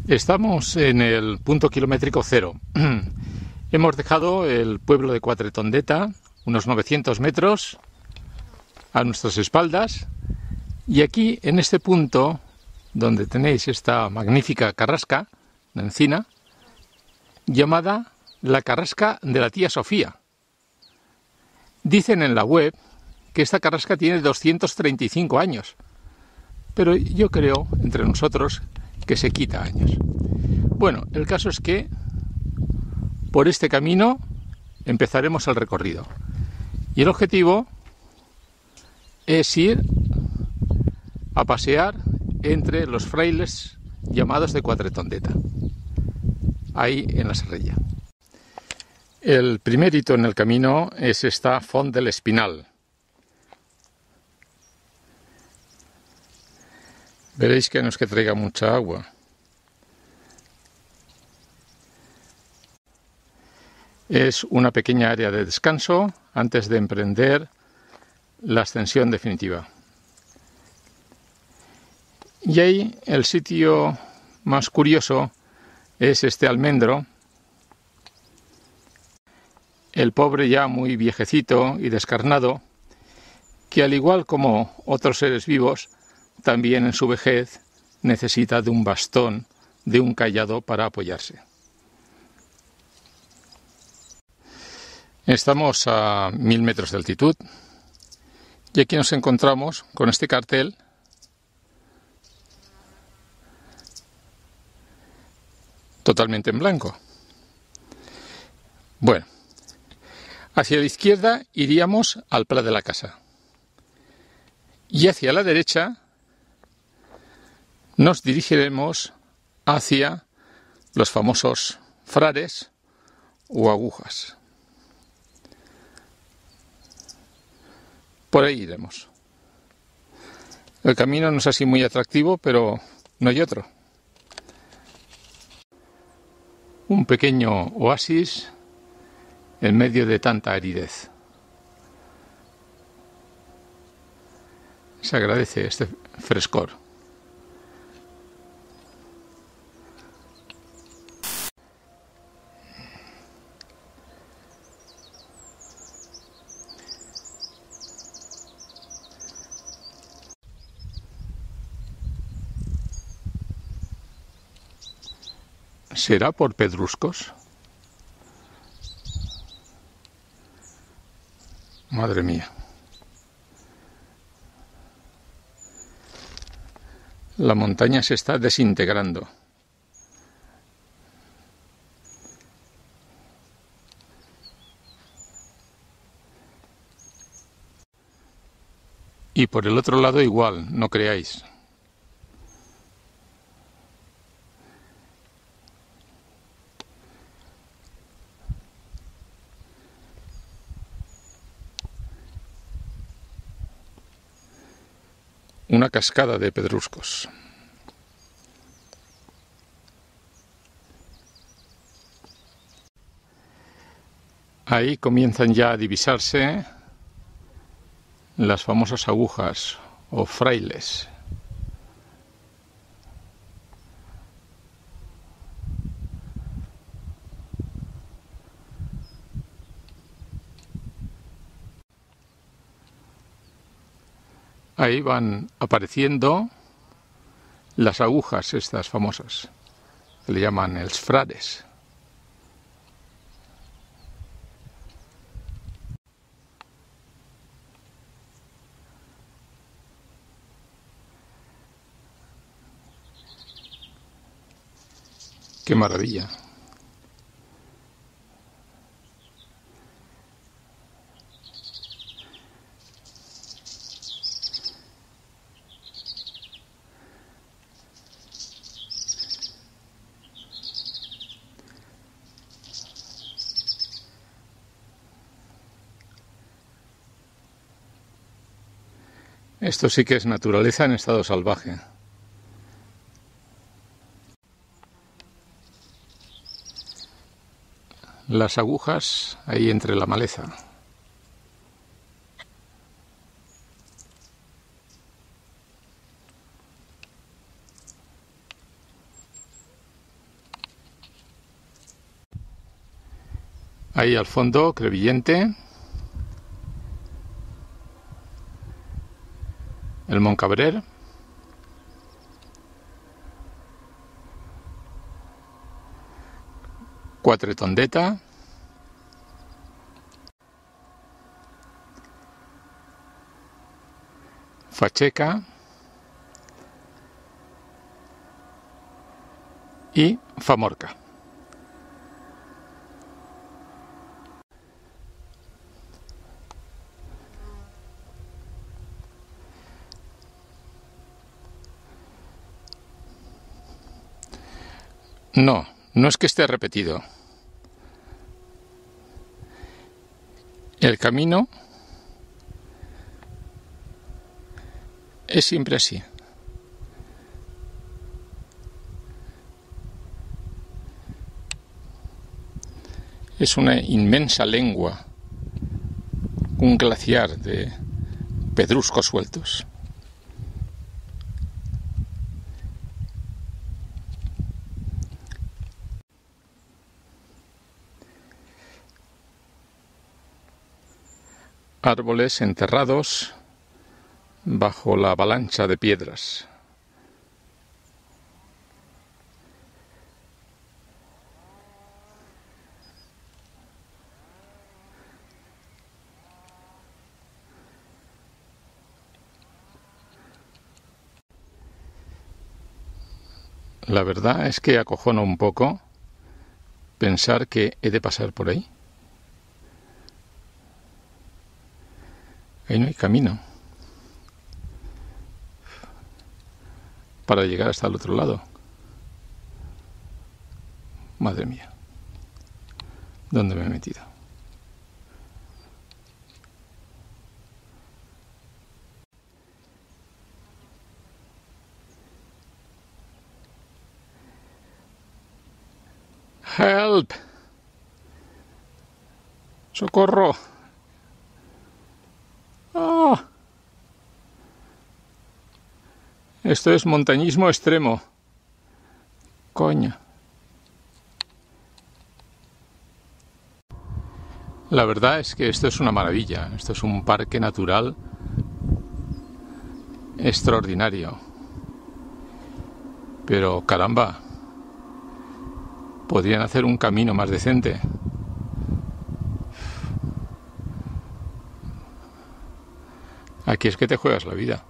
Estamos en el punto kilométrico cero. Hemos dejado el pueblo de Quatretondeta, unos 900 metros a nuestras espaldas, y aquí, en este punto, donde tenéis esta magnífica carrasca de encina, llamada la carrasca de la tía Sofía. Dicen en la web que esta carrasca tiene 235 años, pero yo creo, entre nosotros, que se quita años. Bueno, el caso es que por este camino empezaremos el recorrido. Y el objetivo es ir a pasear entre los frailes llamados de Quatretondeta, ahí en la Serrella. El primer hito en el camino es esta Font del Espinal. Veréis que no es que traiga mucha agua. Es una pequeña área de descanso antes de emprender la ascensión definitiva. Y ahí el sitio más curioso es este almendro, el pobre ya muy viejecito y descarnado, que al igual como otros seres vivos, también en su vejez necesita de un bastón, de un cayado para apoyarse. Estamos a 1000 metros de altitud y aquí nos encontramos con este cartel totalmente en blanco. Bueno, hacia la izquierda iríamos al Pla de la Casa y hacia la derecha nos dirigiremos hacia los famosos frares o agujas. Por ahí iremos. El camino no es así muy atractivo, pero no hay otro. Un pequeño oasis en medio de tanta aridez. Se agradece este frescor. ¿Será por pedruscos? Madre mía. La montaña se está desintegrando. Y por el otro lado igual, no creáis. Una cascada de pedruscos. Ahí comienzan ya a divisarse las famosas agujas o frailes. Ahí van apareciendo las agujas estas famosas, que le llaman els frares. ¡Qué maravilla! Esto sí que es naturaleza en estado salvaje. Las agujas ahí entre la maleza. Ahí al fondo, Crevillente, el Montcabrer, Quatretondeta, Facheca y Famorca. No, no es que esté repetido. El camino es siempre así. Es una inmensa lengua, un glaciar de pedruscos sueltos. Árboles enterrados bajo la avalancha de piedras. La verdad es que acojona un poco pensar que he de pasar por ahí. Ahí no hay camino para llegar hasta el otro lado. Madre mía, ¿dónde me he metido? ¡Help! ¡Socorro! ¡Ah! Esto es montañismo extremo. Coño. La verdad es que esto es una maravilla. Esto es un parque natural extraordinario. Pero caramba, podrían hacer un camino más decente. Aquí es que te juegas la vida.